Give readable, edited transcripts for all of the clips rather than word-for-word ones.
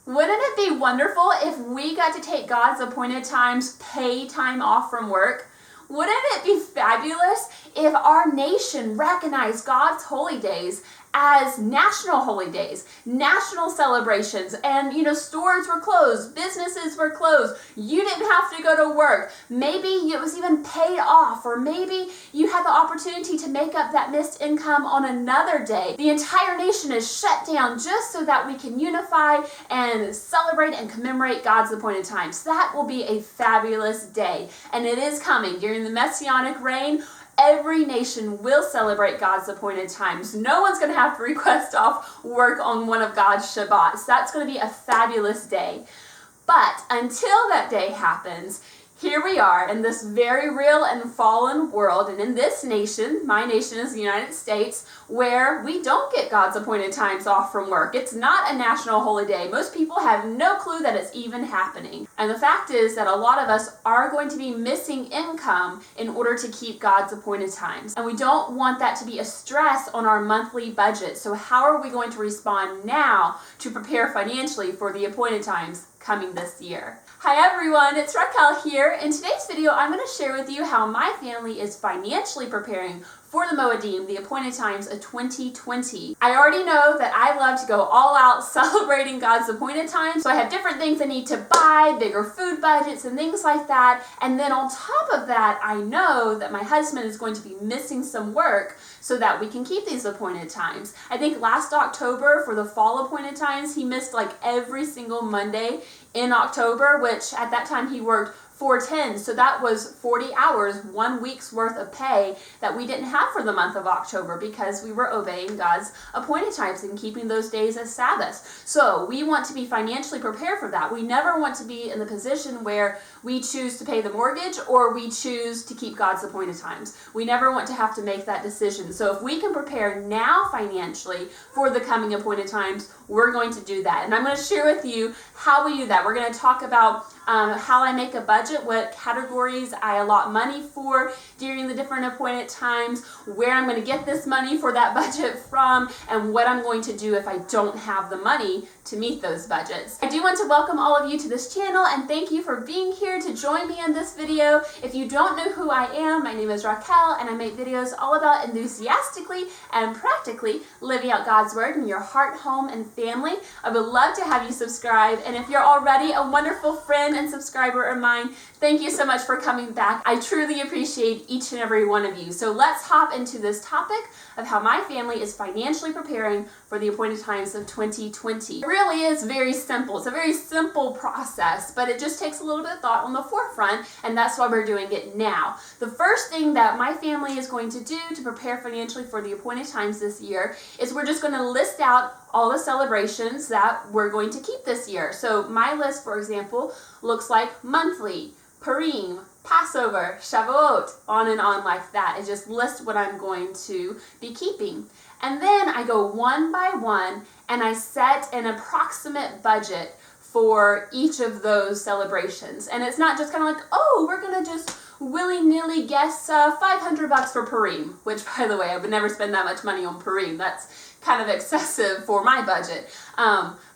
Wouldn't it be wonderful if we got to take God's appointed times, pay time off from work? Wouldn't it be fabulous if our nation recognized God's holy days as national holy days, national celebrations, and stores were closed, businesses were closed, you didn't have to go to work, maybe it was even paid off, or maybe you had the opportunity to make up that missed income on another day. The entire nation is shut down just so that we can unify and celebrate and commemorate God's appointed times. That will be a fabulous day, and it is coming during the Messianic reign. Every nation will celebrate God's appointed times. No one's going to have to request off work on one of God's Shabbats. That's going to be a fabulous day. But until that day happens, here we are in this very real and fallen world, and in this nation, my nation is the United States, where we don't get God's appointed times off from work. It's not a national holiday. Most people have no clue that it's even happening. And the fact is that a lot of us are going to be missing income in order to keep God's appointed times. And we don't want that to be a stress on our monthly budget. So how are we going to respond now to prepare financially for the appointed times coming this year? Hi everyone, it's Raquel here. In today's video, I'm going to share with you how my family is financially preparing for the Moedim, the appointed times of 2020. I already know that I love to go all out celebrating God's appointed times, so I have different things I need to buy, bigger food budgets and things like that. And then on top of that, I know that my husband is going to be missing some work so that we can keep these appointed times. I think last October for the fall appointed times, he missed like every single Monday in October, which at that time he worked 410, so that was 40 hours, 1 week's worth of pay that we didn't have for the month of October because we were obeying God's appointed times and keeping those days as Sabbaths. So we want to be financially prepared for that. We never want to be in the position where we choose to pay the mortgage or we choose to keep God's appointed times. We never want to have to make that decision. So if we can prepare now financially for the coming appointed times, we're going to do that. And I'm going to share with you how we do that. We're going to talk about how I make a budget, what categories I allot money for during the different appointed times, where I'm going to get this money for that budget from, and what I'm going to do if I don't have the money to meet those budgets. I do want to welcome all of you to this channel and thank you for being here to join me in this video. If you don't know who I am, my name is Raquel and I make videos all about enthusiastically and practically living out God's Word in your heart, home, and family. I would love to have you subscribe, and if you're already a wonderful friend and subscriber of mine, thank you so much for coming back. I truly appreciate each and every one of you. So let's hop into this topic of how my family is financially preparing for the appointed times of 2020. It really is very simple. It's a very simple process, but it just takes a little bit of thought on the forefront, and that's why we're doing it now. The first thing that my family is going to do to prepare financially for the appointed times this year is we're just going to list out all the celebrations that we're going to keep this year. So my list, for example, looks like monthly, Purim, Passover, Shavuot, on and on like that. I just list what I'm going to be keeping. And then I go one by one and I set an approximate budget for each of those celebrations. And it's not just kind of like, oh, we're going to just willy-nilly guess $500 for Purim, which, by the way, I would never spend that much money on Purim. That's kind of excessive for my budget.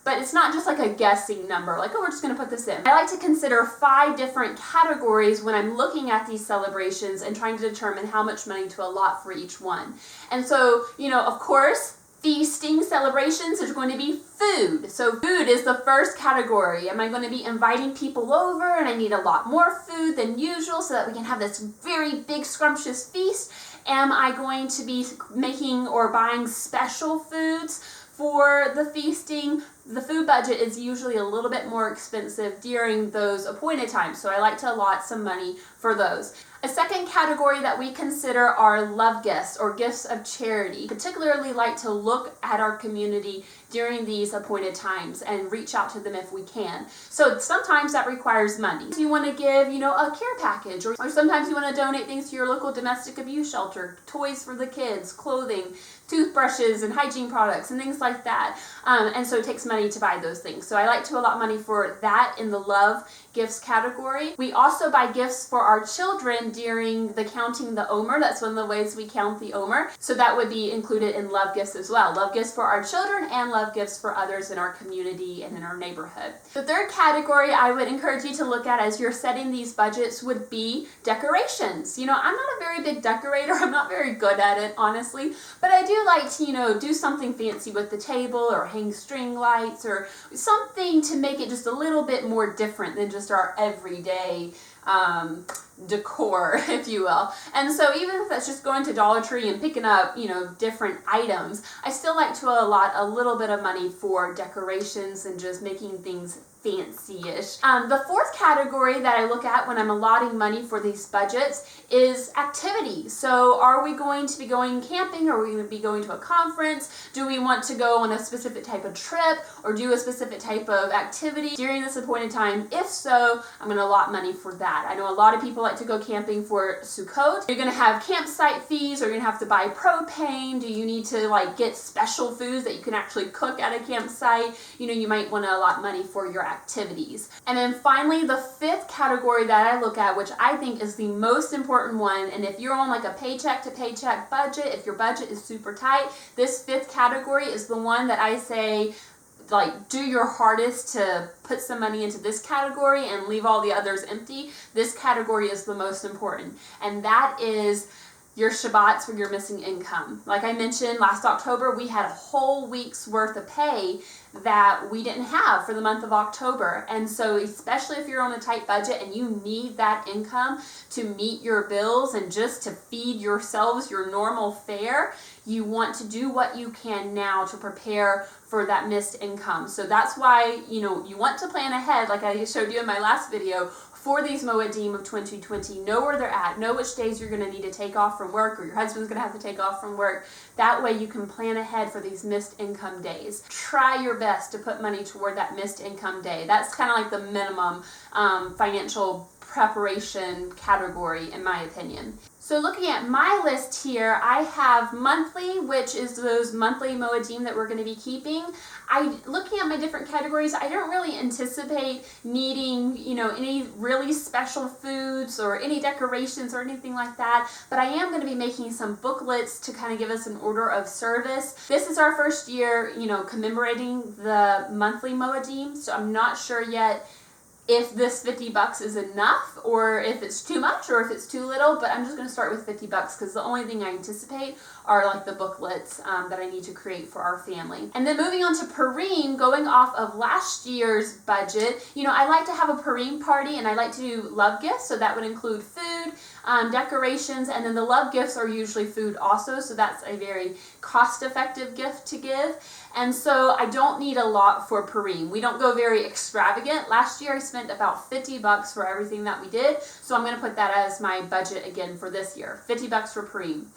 But it's not just like a guessing number, like, oh, we're just going to put this in. I like to consider 5 different categories when I'm looking at these celebrations and trying to determine how much money to allot for each one. And so, of course, feasting celebrations is going to be food. So food is the first category. Am I going to be inviting people over and I need a lot more food than usual so that we can have this very big scrumptious feast? Am I going to be making or buying special foods for the feasting? The food budget is usually a little bit more expensive during those appointed times, so I like to allot some money for those. A second category that we consider are love gifts or gifts of charity. Particularly like to look at our community during these appointed times and reach out to them if we can. So sometimes that requires money. You want to give, a care package, or sometimes you want to donate things to your local domestic abuse shelter, toys for the kids, clothing, toothbrushes and hygiene products and things like that. And so it takes money to buy those things. So I like to allot money for that in the love gifts category. We also buy gifts for our children even during the counting the Omer. That's one of the ways we count the Omer. So that would be included in love gifts as well. Love gifts for our children and love gifts for others in our community and in our neighborhood. The third category I would encourage you to look at as you're setting these budgets would be decorations. I'm not a very big decorator. I'm not very good at it, honestly, but I do like to, do something fancy with the table or hang string lights or something to make it just a little bit more different than just our everyday decor, if you will. And so even if that's just going to Dollar Tree and picking up, different items, I still like to allot a little bit of money for decorations and just making things fancy-ish. The fourth category that I look at when I'm allotting money for these budgets is activities. So are we going to be going camping? Are we going to be going to a conference? Do we want to go on a specific type of trip or do a specific type of activity during this appointed time? If so, I'm going to allot money for that. I know a lot of people like to go camping for Sukkot. You're going to have campsite fees, or you're going to have to buy propane. Do you need to get special foods that you can actually cook at a campsite? You might want to allot money for your activities. And then finally, the fifth category that I look at, which I think is the most important one, and if you're on a paycheck to paycheck budget, if your budget is super tight, this fifth category is the one that I say, do your hardest to put some money into this category and leave all the others empty. This category is the most important, and that is your Shabbats where you're missing income. Like I mentioned, last October we had a whole week's worth of pay that we didn't have for the month of October. And so especially if you're on a tight budget and you need that income to meet your bills and just to feed yourselves your normal fare, you want to do what you can now to prepare for that missed income. So that's why, you want to plan ahead, like I showed you in my last video, for these Moedim of 2020. Know where they're at. Know which days you're going to need to take off from work, or your husband's going to have to take off from work. That way you can plan ahead for these missed income days. Try your best to put money toward that missed income day. That's kind of like the minimum financial preparation category, in my opinion. So looking at my list here, I have monthly, which is those monthly Moedim that we're going to be keeping. Looking at my different categories, I don't really anticipate needing, any really special foods or any decorations or anything like that, but I am going to be making some booklets to kind of give us an order of service. This is our first year, commemorating the monthly Moedim, so I'm not sure yet if this $50 is enough or if it's too much or if it's too little, but I'm just going to start with $50 because the only thing I anticipate are the booklets that I need to create for our family. And then moving on to Purim, going off of last year's budget, I like to have a Purim party and I like to do love gifts, so that would include food, decorations, and then the love gifts are usually food also, so that's a very cost-effective gift to give. And so I don't need a lot for Purim. We don't go very extravagant. Last year I spent about $50 for everything that we did, so I'm going to put that as my budget again for this year, $50 for Purim.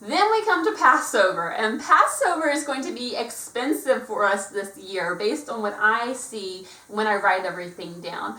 Then we come to Passover, and Passover is going to be expensive for us this year based on what I see when I write everything down.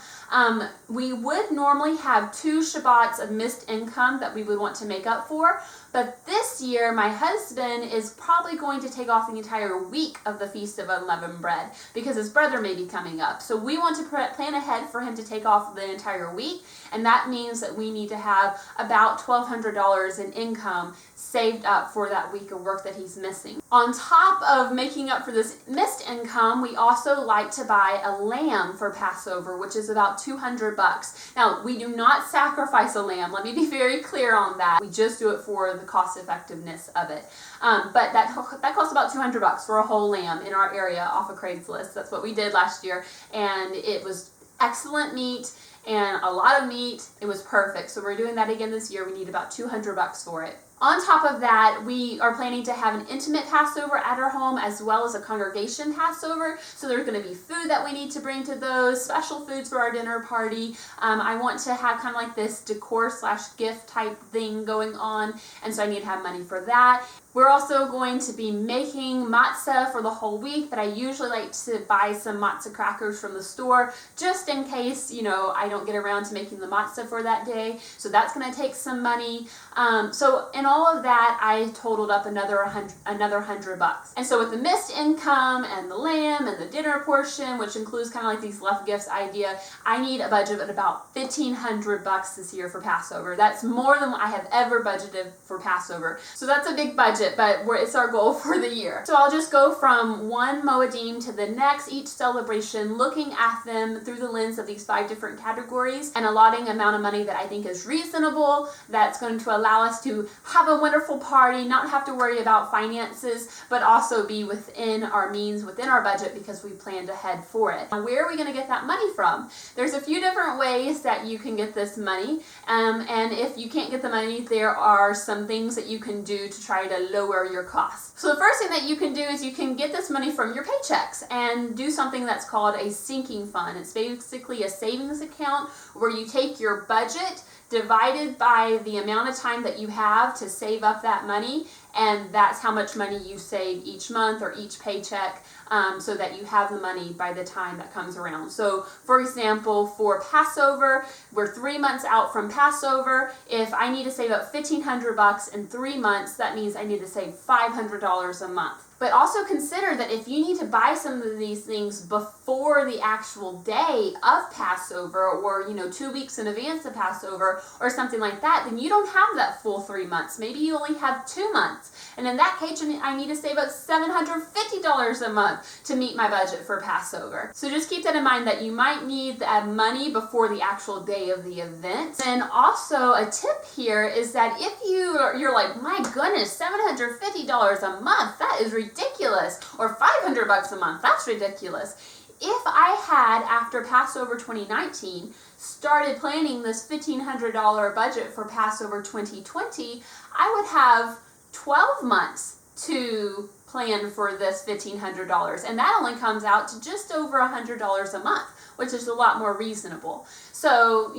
We would normally have 2 Shabbats of missed income that we would want to make up for, but this year my husband is probably going to take off the entire week of the Feast of Unleavened Bread because his brother may be coming up. So we want to plan ahead for him to take off the entire week, and that means that we need to have about $1,200 in income saved up for that week of work that he's missing. On top of making up for this missed income, we also like to buy a lamb for Passover, which is about $200. Now, we do not sacrifice a lamb. Let me be very clear on that. We just do it for the cost effectiveness of it. But that costs about $200 for a whole lamb in our area off of Craigslist. That's what we did last year, and it was excellent meat and a lot of meat. It was perfect. So we're doing that again this year. We need about $200 for it. On top of that, we are planning to have an intimate Passover at our home as well as a congregation Passover. So there's going to be food that we need to bring to those, special foods for our dinner party. I want to have kind of this decor/gift type thing going on, and so I need to have money for that. We're also going to be making matzah for the whole week, but I usually like to buy some matzah crackers from the store just in case, I don't get around to making the matzah for that day. So that's going to take some money. So in all of that, I totaled up another $100. And so with the missed income and the lamb and the dinner portion, which includes kind of like these left gifts idea, I need a budget of about $1,500 this year for Passover. That's more than I have ever budgeted for Passover. So that's a big budget, but it's our goal for the year. So I'll just go from one Moedim to the next, each celebration, looking at them through the lens of these 5 different categories and allotting an amount of money that I think is reasonable, that's going to allow us to have a wonderful party, not have to worry about finances, but also be within our means, within our budget, because we planned ahead for it. Now, where are we going to get that money from? There's a few different ways that you can get this money, and if you can't get the money, there are some things that you can do to try to lower your costs. So the first thing that you can do is you can get this money from your paychecks and do something that's called a sinking fund. It's basically a savings account where you take your budget divided by the amount of time that you have to save up that money, and that's how much money you save each month or each paycheck, so that you have the money by the time that comes around. So for example, for Passover, we're 3 months out from Passover. If I need to save up $1,500 in 3 months, that means I need to save $500 a month. But also consider that if you need to buy some of these things before the actual day of Passover, or 2 weeks in advance of Passover or something like that, then you don't have that full 3 months. Maybe you only have 2 months. And in that case, I need to save up $750 a month to meet my budget for Passover. So just keep that in mind, that you might need that money before the actual day of the event. And also a tip here is that if you're like, my goodness, $750 a month, that is ridiculous, or $500 a month, that's ridiculous. If I had, after Passover 2019, started planning this $1,500 budget for Passover 2020, I would have 12 months to plan for this $1,500, and that only comes out to just over $100 a month, which is a lot more reasonable. So,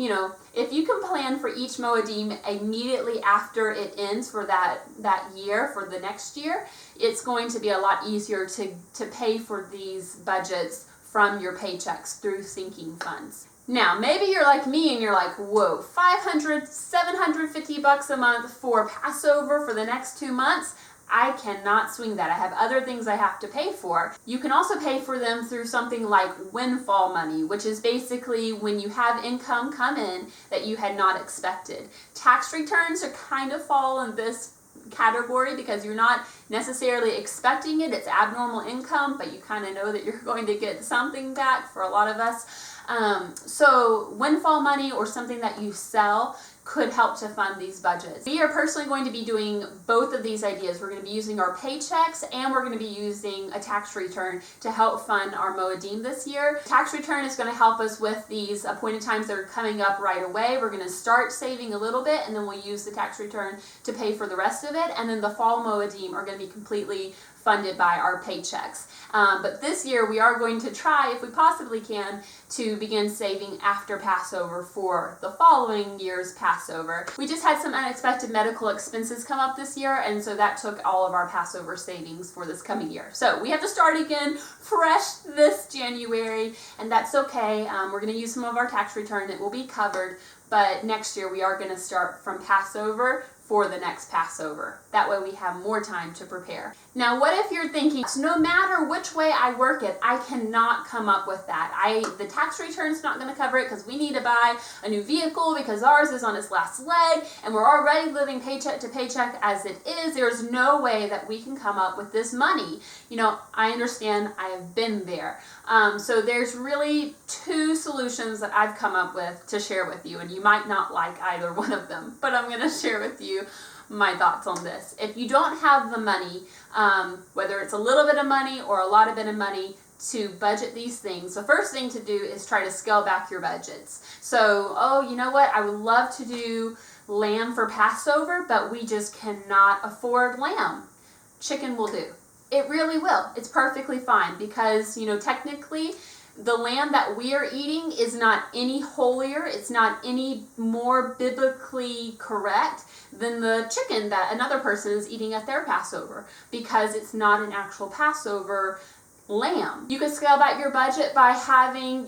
if you can plan for each Moedim immediately after it ends for that year, for the next year, it's going to be a lot easier to pay for these budgets from your paychecks through sinking funds. Now, maybe you're like me and you're like, whoa, $500, $750 a month for Passover for the next 2 months? I cannot swing that. I have other things I have to pay for. You can also pay for them through something like windfall money, which is basically when you have income come in that you had not expected. Tax returns are kind of fall in this category because you're not necessarily expecting it. It's abnormal income, but you kind of know that you're going to get something back for a lot of us. So windfall money or something that you sell could help to fund these budgets. We are personally going to be doing both of these ideas. We're going to be using our paychecks, and we're going to be using a tax return to help fund our Moedim this year. Tax return is going to help us with these appointed times that are coming up right away. We're going to start saving a little bit, and then we'll use the tax return to pay for the rest of it. And then the fall Moedim are going to be completely funded by our paychecks. But this year we are going to try, if we possibly can, to begin saving after Passover for the following year's Passover. We just had some unexpected medical expenses come up this year, and so that took all of our Passover savings for this coming year. So we have to start again fresh this January, and that's okay. We're going to use some of our tax return. It will be covered, but next year we are going to start from Passover for the next Passover. That way we have more time to prepare. Now, what if you're thinking, no matter which way I work it, I cannot come up with that. The tax return's not going to cover it because we need to buy a new vehicle because ours is on its last leg and we're already living paycheck to paycheck as it is. There's no way that we can come up with this money. I understand, I have been there. So there's really 2 solutions that I've come up with to share with you, and you might not like either one of them, but I'm going to share with you my thoughts on this. If you don't have the money, whether it's a little bit of money or a lot of bit of money to budget these things, the first thing to do is try to scale back your budgets. So, you know what? I would love to do lamb for Passover, but we just cannot afford lamb. Chicken will do. It really will. It's perfectly fine because, technically The lamb that we are eating is not any holier, it's not any more biblically correct than the chicken that another person is eating at their Passover, because it's not an actual Passover lamb. You could scale back your budget by having,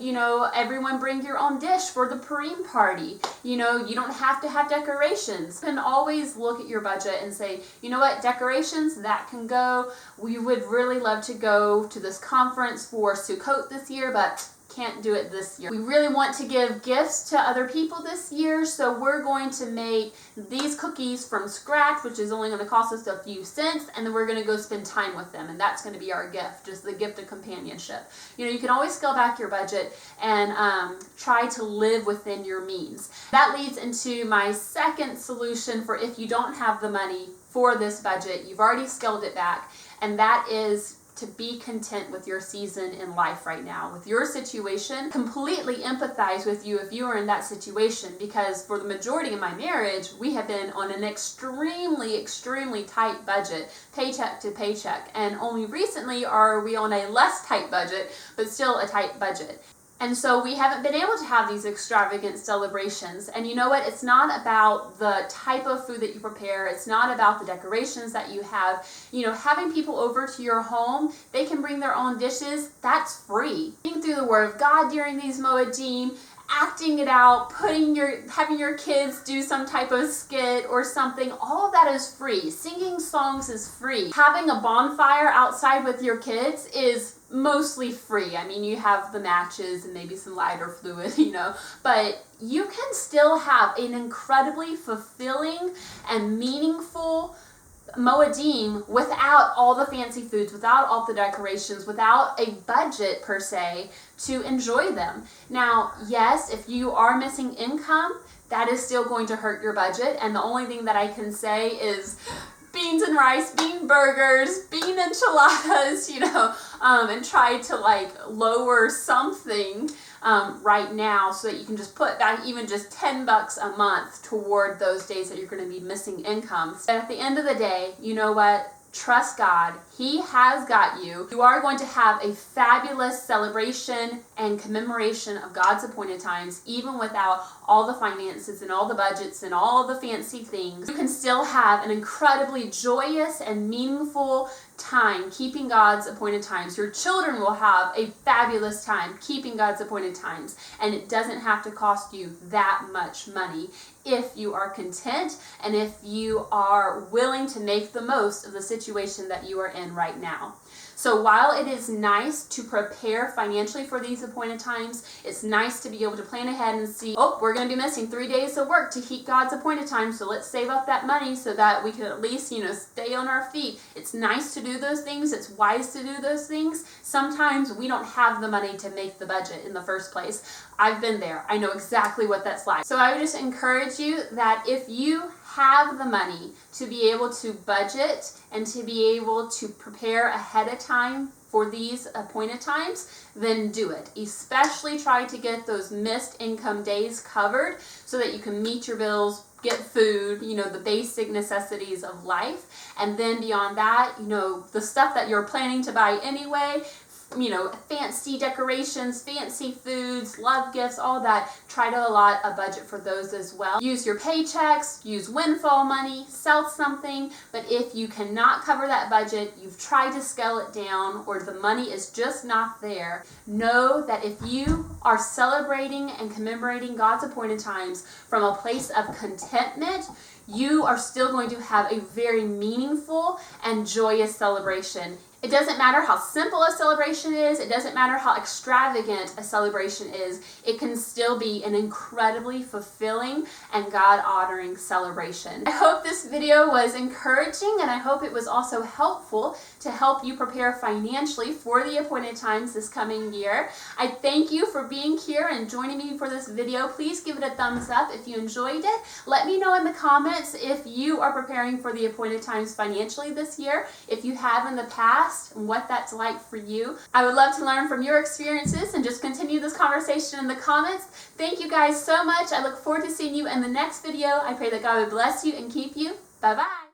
everyone bring your own dish for the Purim party. You don't have to have decorations. You can always look at your budget and say, you know what, decorations, that can go. We would really love to go to this conference for Sukkot this year, but can't do it this year. We really want to give gifts to other people this year, so we're going to make these cookies from scratch, which is only going to cost us a few cents, and then we're going to go spend time with them, and that's going to be our gift, just the gift of companionship. You can always scale back your budget and try to live within your means. That leads into my second solution for if you don't have the money for this budget, you've already scaled it back, and that is to be content with your season in life right now, with your situation. Completely empathize with you if you are in that situation, because for the majority of my marriage, we have been on an extremely, extremely tight budget, paycheck to paycheck, and only recently are we on a less tight budget, but still a tight budget. And so we haven't been able to have these extravagant celebrations. And you know what? It's not about the type of food that you prepare. It's not about the decorations that you have. Having people over to your home, they can bring their own dishes. That's free. Reading through the Word of God during these Moedim, acting it out, having your kids do some type of skit or something, all of that is free. Singing songs is free. Having a bonfire outside with your kids is mostly free. I mean, you have the matches and maybe some lighter fluid, but you can still have an incredibly fulfilling and meaningful Moedim without all the fancy foods, without all the decorations, without a budget per se to enjoy them. Now, yes, if you are missing income, that is still going to hurt your budget, and the only thing that I can say is beans and rice, bean burgers, bean enchiladas, and try to lower something right now so that you can just put back even just $10 a month toward those days that you're going to be missing income. But at the end of the day, you know what? Trust God. He has got you. You are going to have a fabulous celebration and commemoration of God's appointed times, even without all the finances and all the budgets and all the fancy things. You can still have an incredibly joyous and meaningful time keeping God's appointed times. Your children will have a fabulous time keeping God's appointed times, and it doesn't have to cost you that much money if you are content and if you are willing to make the most of the situation that you are in right now. So while it is nice to prepare financially for these appointed times, it's nice to be able to plan ahead and see, we're going to be missing 3 days of work to keep God's appointed time, so let's save up that money so that we can at least, stay on our feet. It's nice to do those things. It's wise to do those things. Sometimes we don't have the money to make the budget in the first place. I've been there. I know exactly what that's like. So I would just encourage you that if you have the money to be able to budget and to be able to prepare ahead of time for these appointed times, then do it. Especially try to get those missed income days covered so that you can meet your bills, get food, the basic necessities of life. And then beyond that, the stuff that you're planning to buy anyway, fancy decorations, fancy foods, love gifts, all that. Try to allot a budget for those as well. Use your paychecks, use windfall money, sell something, but if you cannot cover that budget, you've tried to scale it down, or the money is just not there, know that if you are celebrating and commemorating God's appointed times from a place of contentment, you are still going to have a very meaningful and joyous celebration. It doesn't matter how simple a celebration is. It doesn't matter how extravagant a celebration is. It can still be an incredibly fulfilling and God-honoring celebration. I hope this video was encouraging, and I hope it was also helpful to help you prepare financially for the appointed times this coming year. I thank you for being here and joining me for this video. Please give it a thumbs up if you enjoyed it. Let me know in the comments if you are preparing for the appointed times financially this year, if you have in the past, and what that's like for you. I would love to learn from your experiences and just continue this conversation in the comments. Thank you guys so much. I look forward to seeing you in the next video. I pray that God would bless you and keep you. Bye-bye.